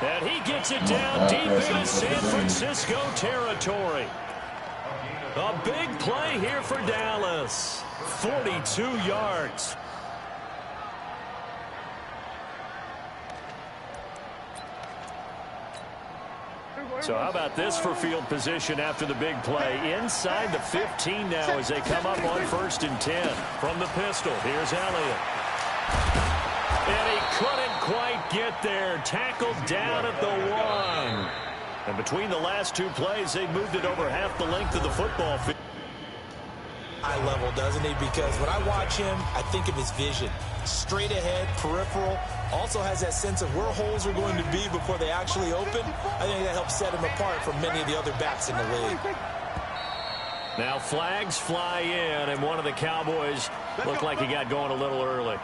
And he gets it down deep into San Francisco territory. A big play here for Dallas. 42 yards. So how about this for field position after the big play? Inside the 15 now as they come up on 1st and 10. From the pistol, here's Elliott. And he couldn't quite get there. Tackled down at the 1. And between the last two plays, they moved it over half the length of the football field. High level, doesn't he? Because when I watch him, I think of his vision. Straight ahead, peripheral. Also has that sense of where holes are going to be before they actually open. I think that helps set him apart from many of the other backs in the league. Now flags fly in, and one of the Cowboys looked like he got going a little early.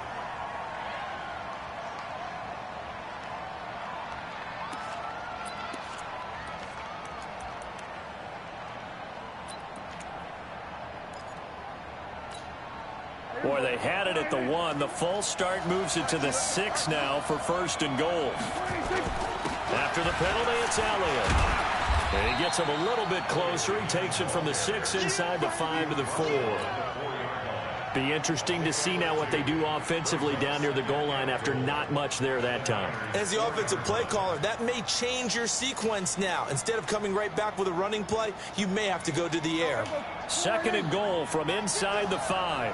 Boy, they had it at the 1. The false start moves it to the 6 now for 1st and goal. After the penalty, it's Elliott. And he gets him a little bit closer. He takes it from the 6 inside the 5 to the 4. Be interesting to see now what they do offensively down near the goal line after not much there that time. As the offensive play caller, that may change your sequence now. Instead of coming right back with a running play, you may have to go to the air. 2nd and goal from inside the 5.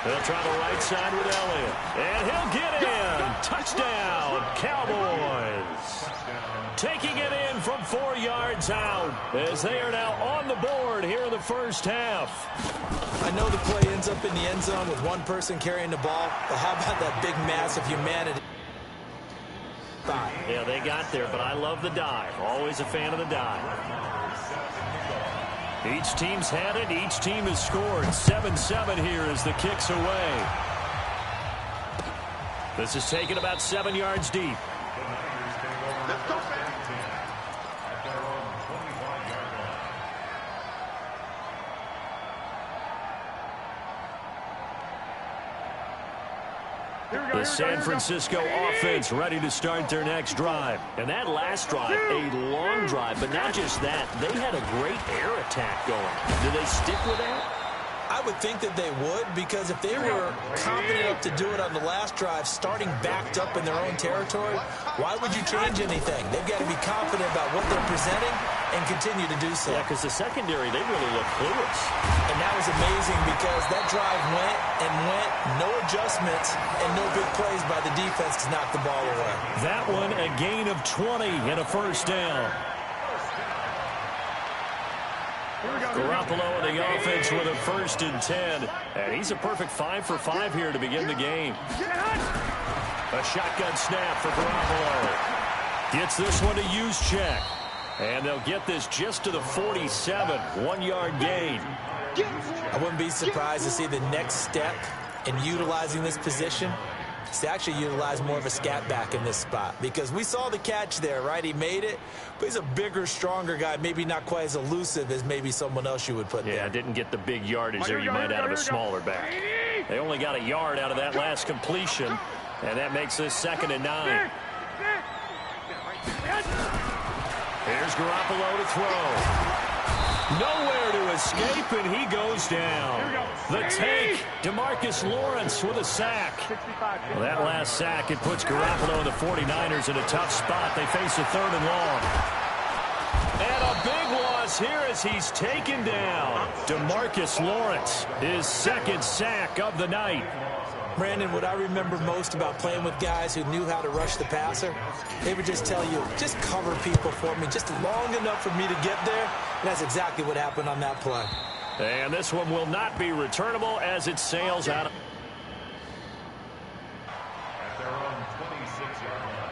They'll try the right side with Elliott. And he'll get in. Touchdown, Cowboys. Taking it in from 4 yards out as they are now on the board here in the first half. I know the play ends up in the end zone with one person carrying the ball, but how about that big mass of humanity? Yeah, they got there, but I love the dive. Always a fan of the dive. Each team's had it. Each team has scored. 7-7 here as the kick's away. This is taken about 7 yards deep. The San Francisco offense ready to start their next drive. And that last drive, a long drive, but not just that. They had a great air attack going. Do they stick with that? I would think that they would, because if they were confident enough to do it on the last drive, starting backed up in their own territory, why would you change anything? They've got to be confident about what they're presenting and continue to do so. Yeah, because the secondary, they really look clueless. And that was amazing because that drive went and went, no adjustments, and no big plays by the defense to knock the ball away. That one, a gain of 20 and a first down. Garoppolo in the offense with a 1st and 10. And he's a perfect 5 for 5 here to begin the game. A shotgun snap for Garoppolo. Gets this one to Juszczyk. And they'll get this just to the 47. 1-yard gain. I wouldn't be surprised to see the next step in utilizing this position is to actually utilize more of a scat back in this spot, because we saw the catch there, right? He made it, but he's a bigger, stronger guy, maybe not quite as elusive as maybe someone else you would put there. Yeah, didn't get the big yardage there you might out of a smaller back. They only got a yard out of that last completion, and that makes this 2nd and 9. Here's Garoppolo to throw. Nowhere to escape, and he goes down. The take, DeMarcus Lawrence with a sack. Well, that last sack, it puts Garoppolo and the 49ers in a tough spot. They face a 3rd and long. And a big loss here as he's taken down. DeMarcus Lawrence, his 2nd sack of the night. Brandon, what I remember most about playing with guys who knew how to rush the passer, they would just tell you, just cover people for me, just long enough for me to get there. And that's exactly what happened on that play. And this one will not be returnable as it sails out of... At their own 26-yard line.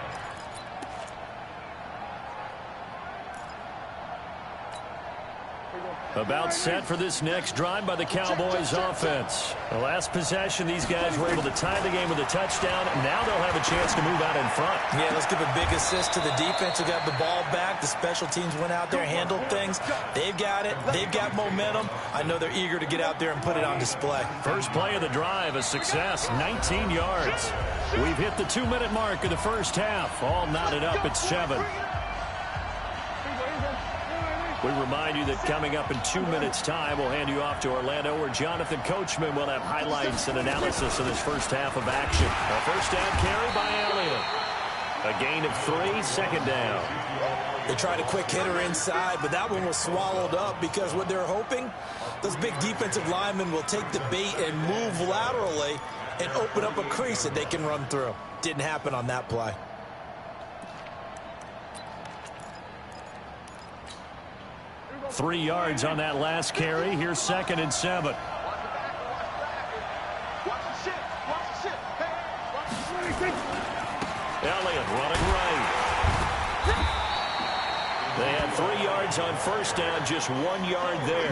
About set for this next drive by the Cowboys offense. The last possession, these guys were able to tie the game with a touchdown. Now they'll have a chance to move out in front. Yeah, let's give a big assist to the defense who got the ball back. The special teams went out there, handled things. They've got it. They've got momentum. I know they're eager to get out there and put it on display. First play of the drive, a success, 19 yards. We've hit the 2-minute mark of the first half. All knotted up at 7. We remind you that coming up in 2 minutes' time, we'll hand you off to Orlando, where Jonathan Coachman will have highlights and analysis of this first half of action. A first down carry by Elliott. A gain of 3, second down. They tried a quick hitter inside, but that one was swallowed up because what they're hoping, those big defensive linemen will take the bait and move laterally and open up a crease that they can run through. Didn't happen on that play. Three yards on that last carry. Here's 2nd and 7. Elliott running right. They had 3 yards on first down, just 1 yard there.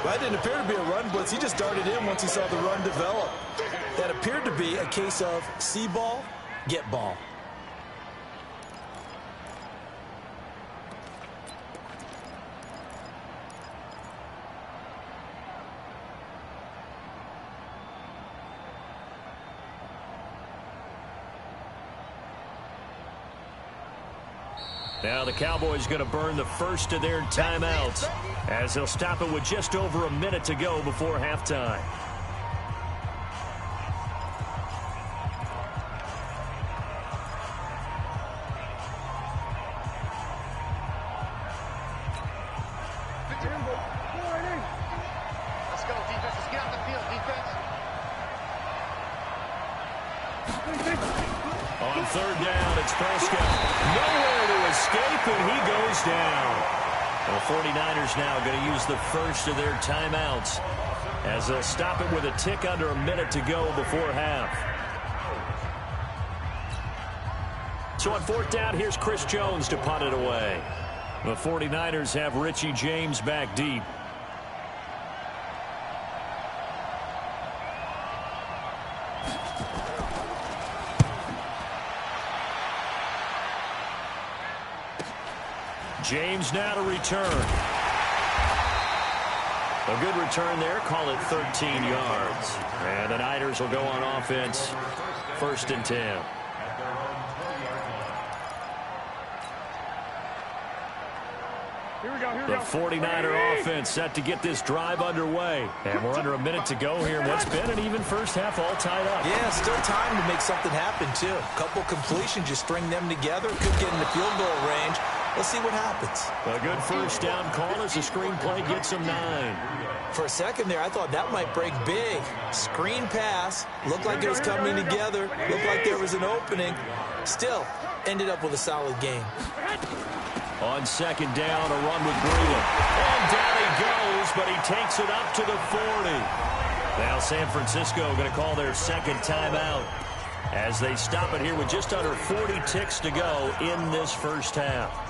Well, that didn't appear to be a run blitz. He just darted in once he saw the run develop. That appeared to be a case of see ball, get ball. Now the Cowboys going to burn the first of their timeouts as they'll stop it with just over a minute to go before halftime. Let's go, defense. Let's get out the field, defense. On third down, it's Prescott. Nowhere to escape, and he goes down. The 49ers now going to use the first of their timeouts as they'll stop it with a tick under a minute to go before half. So on fourth down, here's Chris Jones to punt it away. The 49ers have Richie James back deep. James now to return. A good return there. Call it 13 yards. And the Niners will go on offense. 1st and 10. The 49er offense set to get this drive underway. And we're under a minute to go here. What's been an even first half all tied up. Yeah, still time to make something happen, too. A couple completions, just string them together. Could get in the field goal range. Let's see what happens. A good first down call as the screen play gets him 9. For a second there, I thought that might break big. Screen pass. Looked like it was coming together. Looked like there was an opening. Still, ended up with a solid game. On second down, a run with Breeden. And down he goes, but he takes it up to the 40. Now San Francisco going to call their second timeout as they stop it here with just under 40 ticks to go in this first half.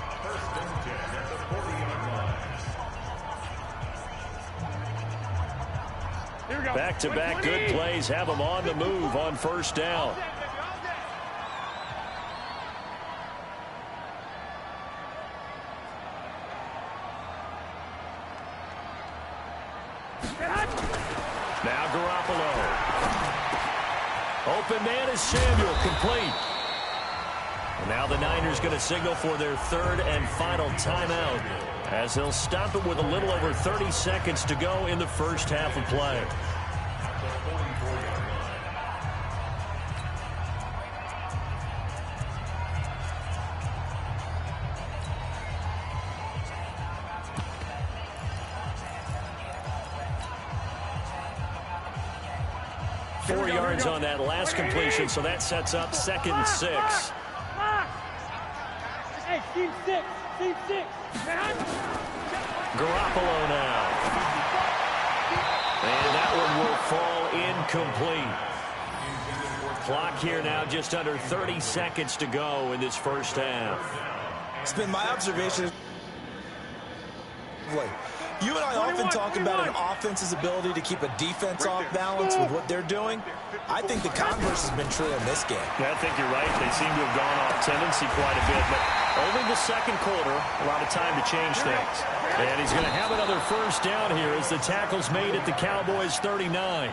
Back-to-back good plays have them on the move on first down. Now Garoppolo. Open man is Samuel, complete. And now the Niners going to signal for their third and final timeout as they'll stop it with a little over 30 seconds to go in the first half of play. On that last completion, so that sets up 2nd and 6. Hey, team 6. Garoppolo now. And that one will fall incomplete. Clock here now just under 30 seconds to go in this first half. It's been my observation. You and I often talk about an offense's ability to keep a defense off balance with what they're doing. I think the converse has been true in this game. Yeah, I think you're right. They seem to have gone off tendency quite a bit, but only the second quarter, a lot of time to change things. And he's going to have another first down here as the tackle's made at the Cowboys' 39.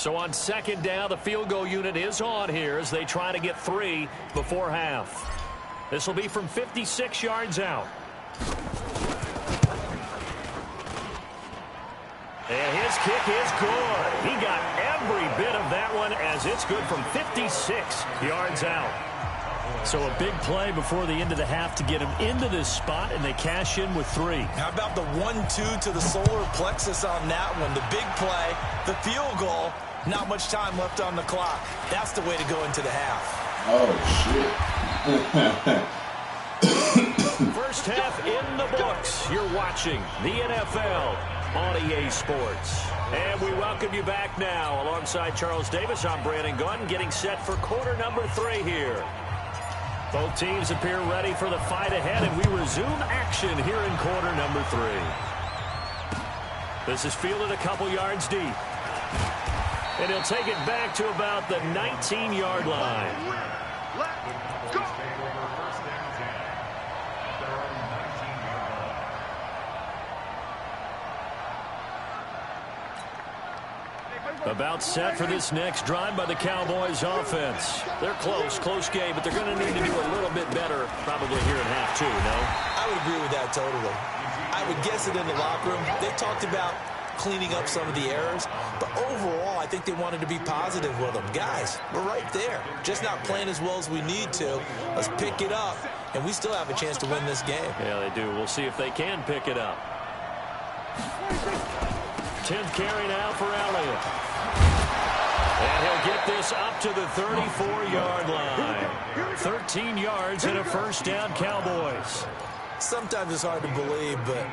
So on second down, the field goal unit is on here as they try to get 3 before half. This will be from 56 yards out. And his kick is good. He got every bit of that one as it's good from 56 yards out. So a big play before the end of the half to get him into this spot, and they cash in with 3. How about the 1-2 to the solar plexus on that one? The big play, the field goal, not much time left on the clock. That's the way to go into the half. Oh, shit. First half in the books. You're watching the NFL on EA Sports. And we welcome you back now. Alongside Charles Davis, I'm Brandon Gunn, getting set for quarter number 3 here. Both teams appear ready for the fight ahead, and we resume action here in quarter number 3. This is fielded a couple yards deep. And he'll take it back to about the 19-yard line. About set for this next drive by the Cowboys offense. They're close game, but they're going to need to do a little bit better probably here in half 2, no? I would agree with that totally. I would guess it in the locker room. They talked about cleaning up some of the errors, but overall, I think they wanted to be positive with them. Guys, we're right there. Just not playing as well as we need to. Let's pick it up, and we still have a chance to win this game. Yeah, they do. We'll see if they can pick it up. 10th carry now for Elliott. And he'll get this up to the 34-yard line. 13 yards and a first down, Cowboys. Sometimes it's hard to believe, but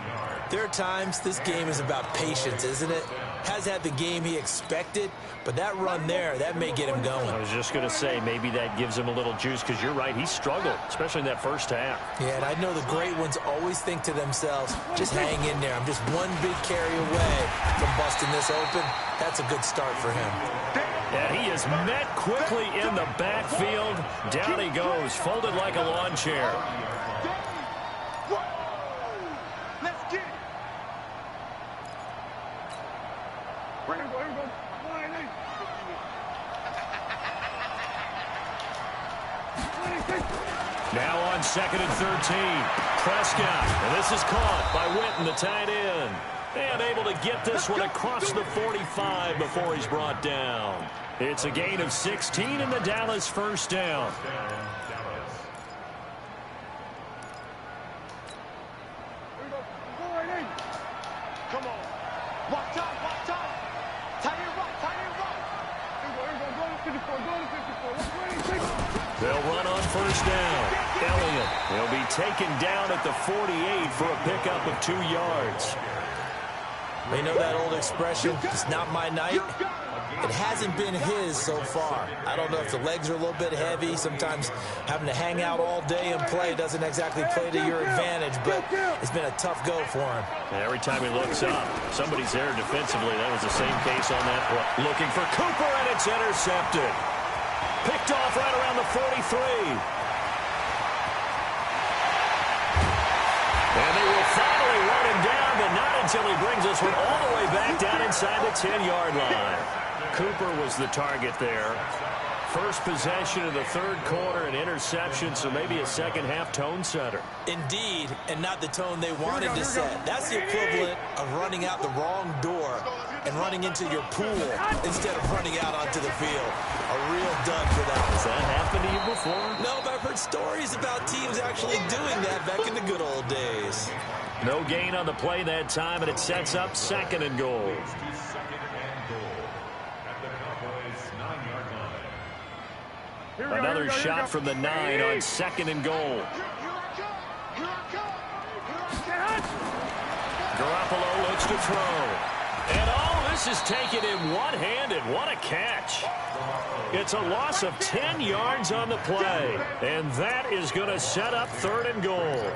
there are times this game is about patience, isn't it? Has had the game he expected, but that run there, that may get him going. I was just going to say, maybe that gives him a little juice, because you're right, he struggled, especially in that first half. Yeah, and I know the great ones always think to themselves, just hang in there. I'm just one big carry away from busting this open. That's a good start for him. And he is met quickly in the backfield. Down he goes, folded like a lawn chair. Let's get it. Now on 2nd and 13. Prescott, and this is caught by Witten, the tight end. And able to get this one across the 45 before he's brought down. It's a gain of 16 in the Dallas first down. Come on. Watch out. Tight end right. They'll run on first down. Elliott, he'll be taken down at the 48 for a pickup of 2 yards. They know that old expression, it's not my night. It hasn't been his so far. I don't know if the legs are a little bit heavy. Sometimes having to hang out all day and play doesn't exactly play to your advantage, but it's been a tough go for him. Every time he looks up, somebody's there defensively. That was the same case on that play. Looking for Cooper, and it's intercepted. Picked off right around the 43. And they will finally run him down, but not until he brings this one all the way back down inside the 10-yard line. Cooper was the target there. First possession of the third quarter, an interception, so maybe a second-half tone setter. Indeed, and not the tone they wanted to set. That's the equivalent of running out the wrong door and running into your pool instead of running out onto the field. A real dud for that. Has that happened to you before? No, but I've heard stories about teams actually doing that back in the good old days. No gain on the play that time, and it sets up 2nd and goal. Another shot from the 9 on 2nd and goal. Garoppolo looks to throw. And all this is taken in one-handed. What a catch. It's a loss of 10 yards on the play. And that is going to set up 3rd and goal.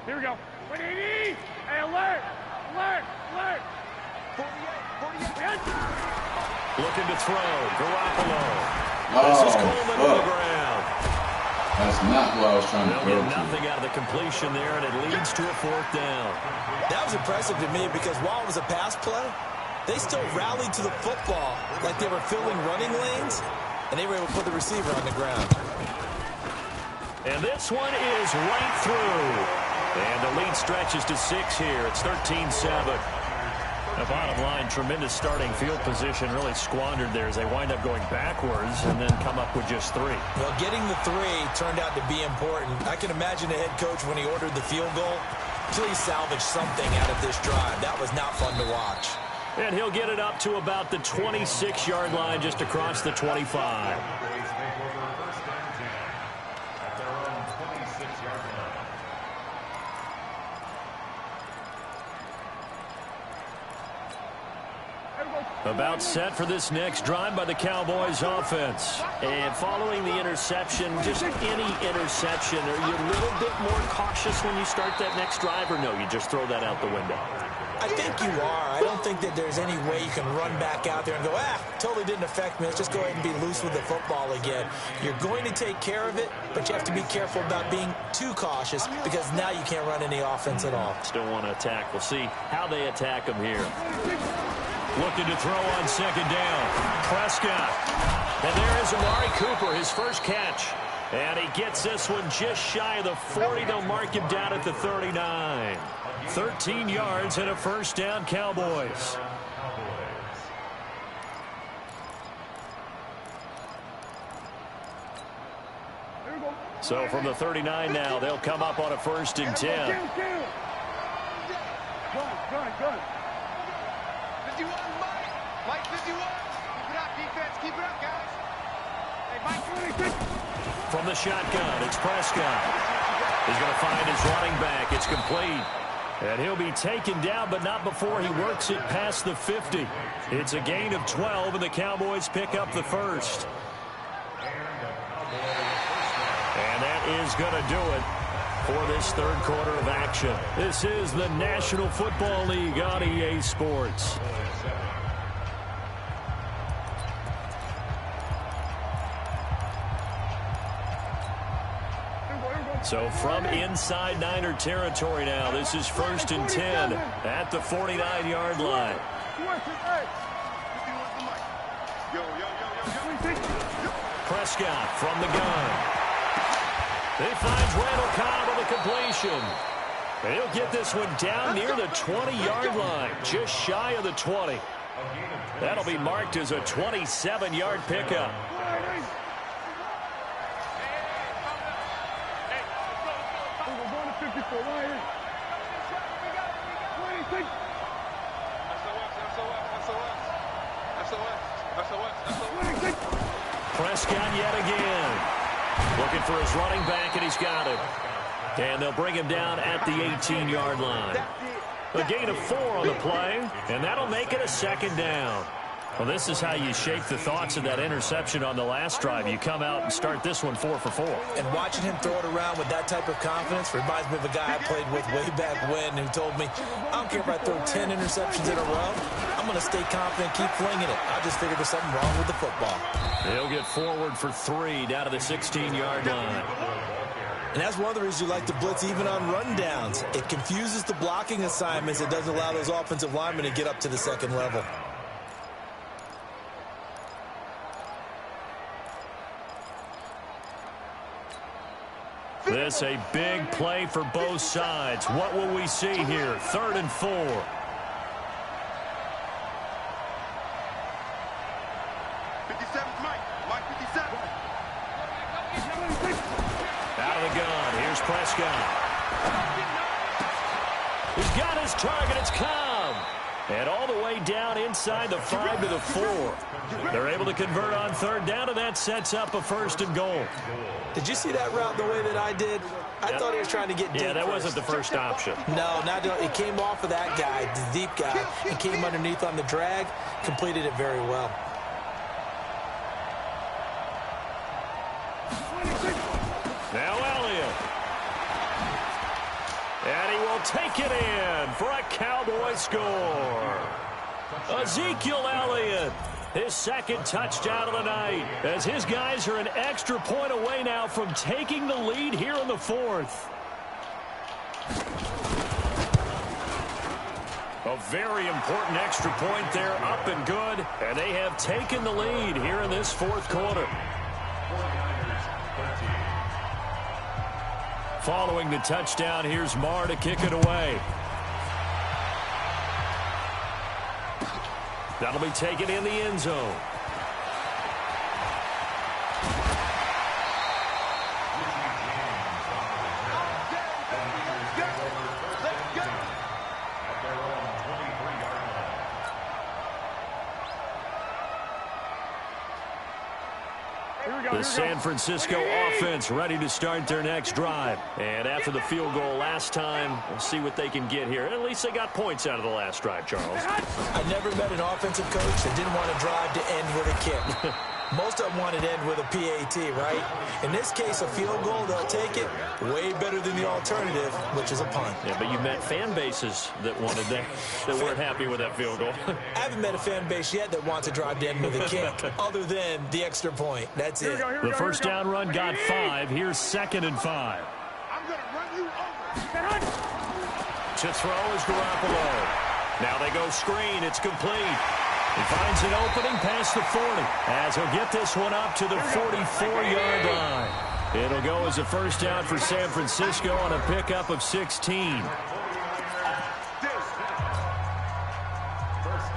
Here we go. 180. Hey, alert. 48. Looking to throw. Garoppolo. This is Coleman on the ground. That's not what I was trying to They'll throw get to. nothing out of the completion there, and it leads to a 4th down. That was impressive to me because while it was a pass play, they still rallied to the football like they were filling running lanes, and they were able to put the receiver on the ground. And this one is right through. And the lead stretches to 6 here. It's 13-7. The bottom line, tremendous starting field position, really squandered there as they wind up going backwards and then come up with just 3. Well, getting the 3 turned out to be important. I can imagine the head coach when he ordered the field goal. Please salvage something out of this drive. That was not fun to watch. And he'll get it up to about the 26-yard line, just across the 25. About set for this next drive by the Cowboys offense. And following the interception, just any interception, are you a little bit more cautious when you start that next drive, or no, you just throw that out the window? I think you are. I don't think that there's any way you can run back out there and go, totally didn't affect me. Let's just go ahead and be loose with the football again. You're going to take care of it, but you have to be careful about being too cautious because now you can't run any offense at all. Still want to attack. We'll see how they attack him here. Looking to throw on 2nd down. Prescott. And there is Amari Cooper, his first catch. And he gets this one just shy of the 40. They'll mark him down at the 39. 13 yards and a 1st down, Cowboys. So from the 39 now, they'll come up on a 1st and 10. Good. 51, Mike 51. Keep it up, defense. Keep it up, guys. Hey, Mike 26. From the shotgun, it's Prescott. He's going to find his running back. It's complete. And he'll be taken down, but not before he works it past the 50. It's a gain of 12, and the Cowboys pick up the 1st. And that is going to do it for this 3rd quarter of action. This is the National Football League on EA Sports. So from inside Niner territory now, this is 1st and 10 at the 49-yard line. Prescott from the gun. He finds Randall Cobb on the completion. And he'll get this one down near the 20-yard line, just shy of the 20. That'll be marked as a 27-yard pickup. Prescott yet again. Looking for his running back, and he's got it. And they'll bring him down at the 18-yard line. A gain of 4 on the play, and that'll make it a 2nd down. Well, this is how you shake the thoughts of that interception on the last drive. You come out and start this one 4 for 4. And watching him throw it around with that type of confidence reminds me of a guy I played with way back when who told me, I don't care if I throw 10 interceptions in a row. I'm going to stay confident, keep flinging it. I just figured there's something wrong with the football. He'll get forward for 3 down to the 16-yard line. And that's one of the reasons you like to blitz even on rundowns. It confuses the blocking assignments. It doesn't allow those offensive linemen to get up to the 2nd level. This a big play for both sides. What will we see here? 3rd and 4. Out of the gun. Here's Prescott. He's got his target. It's Cobb. And all the way down inside the 5 to the 4. They're able to convert on 3rd down, and that sets up a 1st and goal. Did you see that route the way that I did? I thought he was trying to get deep. Yeah, that wasn't the first option. No, it came off of that guy, the deep guy, and came underneath on the drag, completed it very well. Now Elliott. And he will take it in for a Cowboy score. Ezekiel Elliott His second touchdown of the night, as his guys are an extra point away now from taking the lead here in the fourth. A very important extra point there, up and good, and they have taken the lead here in this fourth quarter. Following the touchdown, here's Marr to kick it away. That'll be taken in the end zone. The San Francisco offense ready to start their next drive. And after the field goal last time, we'll see what they can get here. At least they got points out of the last drive, Charles. I never met an offensive coach that didn't want to drive to end with a kick. Most of them wanted to end with a PAT, right? In this case, a field goal, they'll take it. Way better than the alternative, which is a punt. Yeah, but you met fan bases that wanted that weren't happy with that field goal. I haven't met a fan base yet that wants to drive to end with a kick, other than the extra point. That's it. The first down run got 5. Here's 2nd and 5. I'm going to run you over. To throw is Garoppolo. Now they go screen. It's complete. He finds an opening past the 40 as he'll get this one up to the 44-yard line. It'll go as a first down for San Francisco on a pickup of 16. First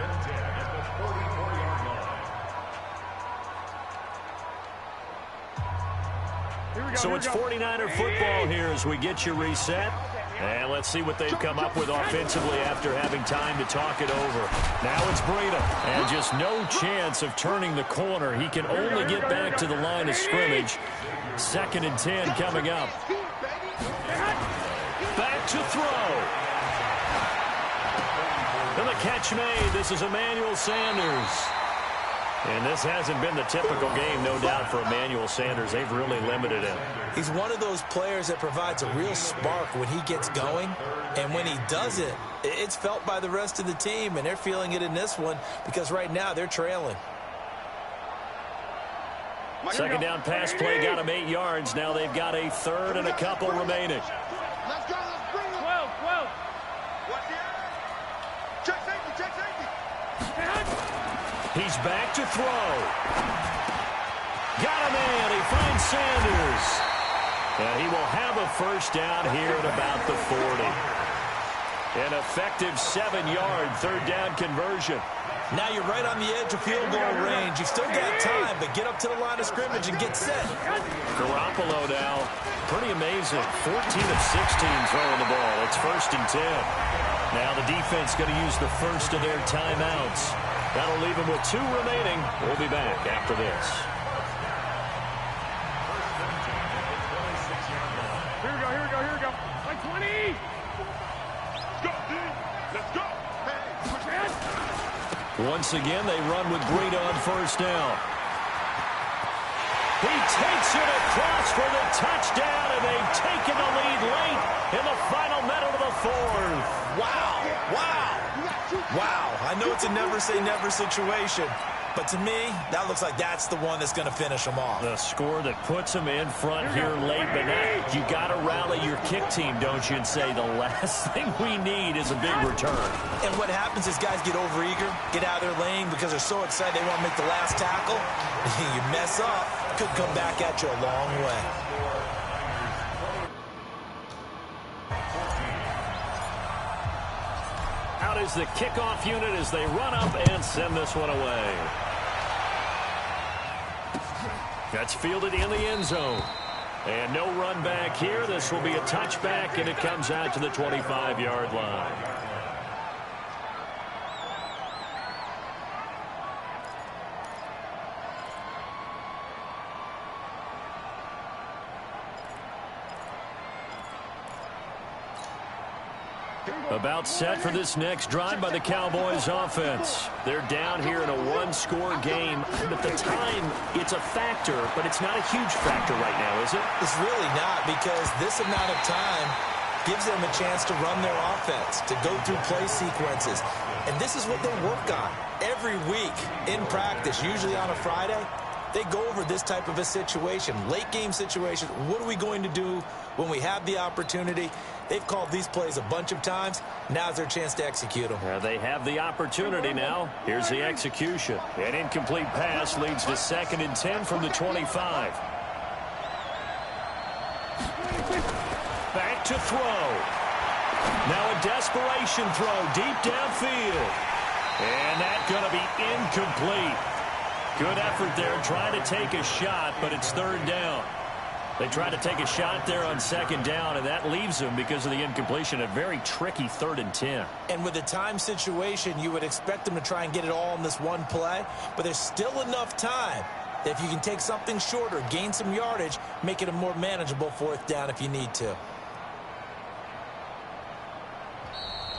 and 10 at the 44-yard line. So it's 49er football here as we get you reset. And let's see what they've come up with offensively after having time to talk it over. Now it's Breida. And just no chance of turning the corner. He can only get back to the line of scrimmage. 2nd and 10 coming up. Back to throw. And the catch made. This is Emmanuel Sanders. And this hasn't been the typical game, no doubt, for Emmanuel Sanders. They've really limited him. He's one of those players that provides a real spark when he gets going. And when he does it, it's felt by the rest of the team. And they're feeling it in this one because right now they're trailing. Second down pass play got him 8 yards. Now they've got a third and a couple remaining. Let's go. Let's bring him. 12. What's the end? Check safety. Check safety. He's back to throw. Got him in. He finds Sanders. And he will have a first down here at about the 40. An effective 7-yard third down conversion. Now you're right on the edge of field goal range. You've still got time, but get up to the line of scrimmage and get set. Garoppolo now. Pretty amazing. 14 of 16 throwing the ball. It's 1st and 10. Now the defense going to use the first of their timeouts. That'll leave them with 2 remaining. We'll be back after this. Here we go. Like 20. Let's go, dude. Let's go. Once again, they run with Breida on first down. He takes it across for the touchdown, and they've taken the lead late in the final minute of the fourth. Wow. I know it's a never-say-never situation, but to me, that looks like that's the one that's going to finish them off. The score that puts them in front here late, but now you got to rally your kick team, don't you, and say the last thing we need is a big return. And what happens is guys get overeager, get out of their lane because they're so excited they want to make the last tackle. You mess up, could come back at you a long way. Out is the kickoff unit as they run up and send this one away. That's fielded in the end zone. And no run back here. This will be a touchback, and it comes out to the 25-yard line. About set for this next drive by the Cowboys offense. They're down here in a one-score game. At the time, it's a factor, but it's not a huge factor right now, is it? It's really not, because this amount of time, gives them a chance to run their offense, to go through play sequences. And this is what they work on every week in practice, usually on a Friday. They go over this type of a situation, late game situation. What are we going to do when we have the opportunity? They've called these plays a bunch of times. Now's their chance to execute them. They have the opportunity now. Here's the execution. An incomplete pass leads to 2nd and 10 from the 25. Back to throw. Now a desperation throw deep downfield. And that's going to be incomplete. Good effort there trying to take a shot, but it's 3rd down. They tried to take a shot there on 2nd down, and that leaves them, because of the incompletion, a very tricky 3rd and 10. And with a time situation, you would expect them to try and get it all in this one play, but there's still enough time that if you can take something shorter, gain some yardage, make it a more manageable 4th down if you need to.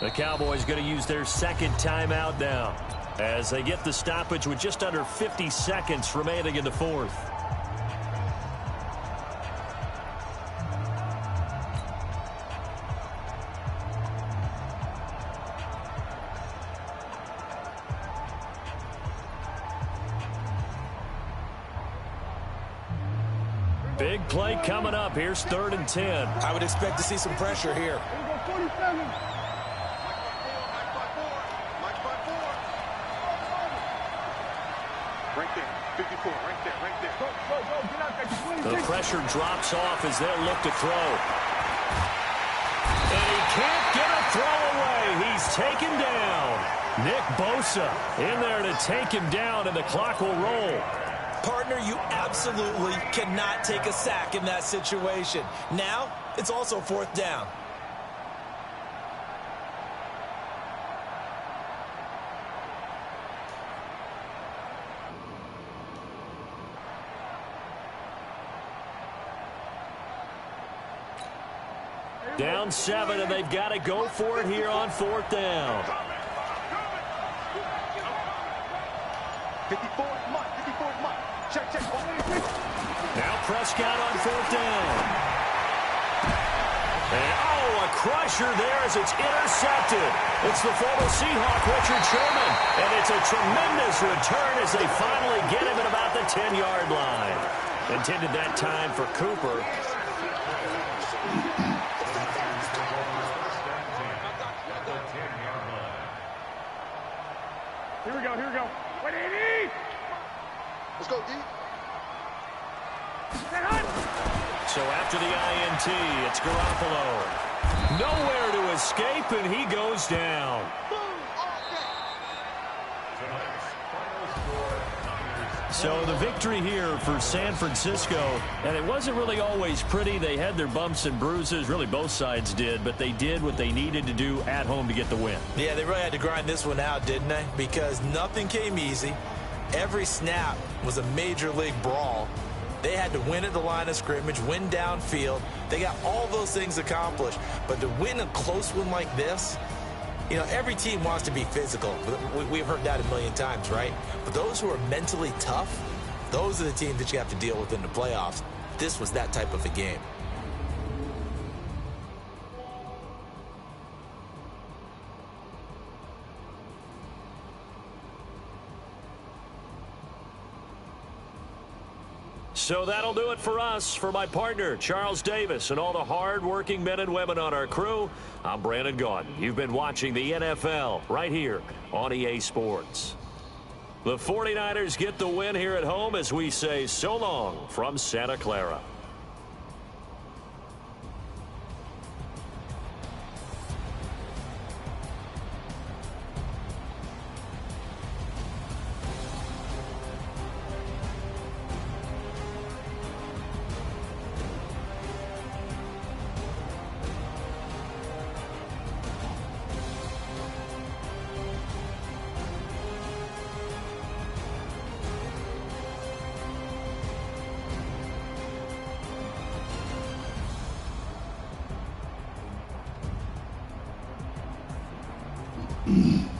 The Cowboys going to use their 2nd timeout now as they get the stoppage with just under 50 seconds remaining in the 4th. Big play coming up. Here's 3rd and 10. I would expect to see some pressure here. Here we go, 47. Right there, 54, right there, right there. Go, get out there. The pressure drops off as they'll look to throw. And he can't get a throw away. He's taken down. Nick Bosa in there to take him down, and the clock will roll. Partner, you absolutely cannot take a sack in that situation. Now, it's also 4th down. Down 7, and they've got to go for it here on 4th down. 54, Mike, 54, Mike. Check. Now Prescott on 4th down. And, a crusher there as it's intercepted. It's the former Seahawk, Richard Sherman. And it's a tremendous return as they finally get him at about the 10-yard line. Intended that time for Cooper. Here we go. 180. Let's go, D. So after the INT, it's Garoppolo. Nowhere to escape, and he goes down. So the victory here for San Francisco, and it wasn't really always pretty. They had their bumps and bruises, really both sides did, but they did what they needed to do at home to get the win. Yeah, they really had to grind this one out, didn't they? Because nothing came easy. Every snap was a major league brawl. They had to win at the line of scrimmage, win downfield. They got all those things accomplished. But to win a close one like this, you know, every team wants to be physical. We've heard that a million times, right? But those who are mentally tough, those are the teams that you have to deal with in the playoffs. This was that type of a game. So that'll do it for us. For my partner, Charles Davis, and all the hard-working men and women on our crew, I'm Brandon Gaudin. You've been watching the NFL right here on EA Sports. The 49ers get the win here at home as we say so long from Santa Clara. Mm-hmm.